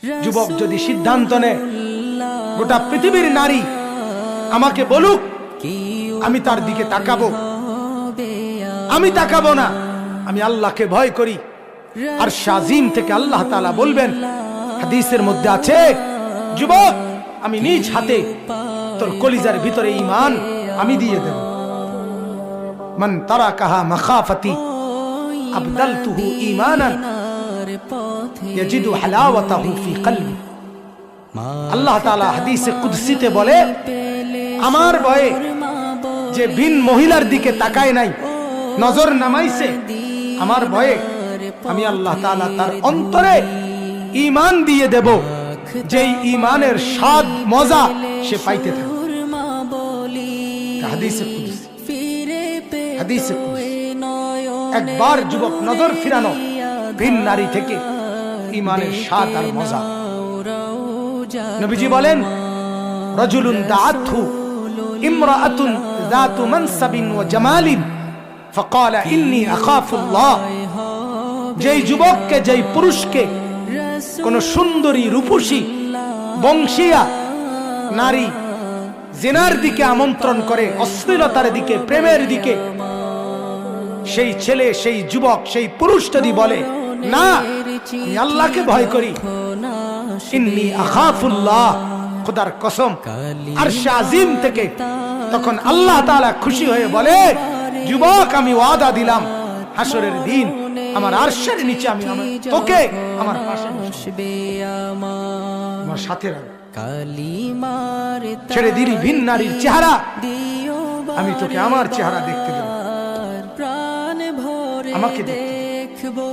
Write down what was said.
যুবক যদি সিদ্ধান্ত নেয় গোটা পৃথিবীর নারী আমাকে বলুক, আমি তার দিকে তাকাবো, আমি তাকাবো না, আমি আল্লাহকে ভয় করি। আর শাজিম থেকে আল্লাহ তাআলা বলবেন, হাদিসের মধ্যে আছে, যুবক আমি নিজ হাতে তোর কলিজার ভিতরে ঈমান আমি দিয়ে দেব। মান তারাকাহা মাখাফাতি আবদালতুহু ঈমানান ইয়াজিদু হালাওয়াতাহু ফি কলবি। আল্লাহ তাআলা হাদিসে কুদসিতে বলে, আমার ভয়ে যে ভিন মহিলার দিকে তাকায় নাই, নজর নামাইছে, আমার ভয়ে আমি আল্লাহ তাআলা তার অন্তরে ঈমান দিয়ে দেব, যেই ঈমানের স্বাদ মজা সে পাইতে থাকে। হাদিসে কুদসি, হাদিসে কুদসি। একবার যুবক নজর ফিরানো ভিন নারী থেকে ঈমানের স্বাদ আর মজা। নবীজি বলেন, রাজুলুন দাআতহু ইমরাআতুন যাতু মানসাবিন ওয়া জামালিন ফাকালা ইন্নী আখাফুল্লাহ। যেই যুবককে, যেই পুরুষকে কোন সুন্দরী রূপসী বংশীয়া নারী জিনার দিকে আমন্ত্রণ করে, অশ্লীলতার দিকে, প্রেমের দিকে, সেই ছেলে, সেই যুবক, সেই পুরুষ যদি বলে, না আমি আল্লাহকে ভয় করি, ইন্নী আখাফুল্লাহ, খোদার কসম, আরশে আজিম থেকে তখন আল্লাহ তাআলা খুশি হয়ে বলে, যুবক আমি ওয়াদা দিলাম হাসরের দিন আমার আরশের নিচে আমি তোকে আমার পাশে বসবে, আমার সাথে রাখবো। ছেড়ে দিলি ভিন নারীর চেহারা, আমি তোকে আমার চেহারা দেখতে দেব, আমাকে দেখবো।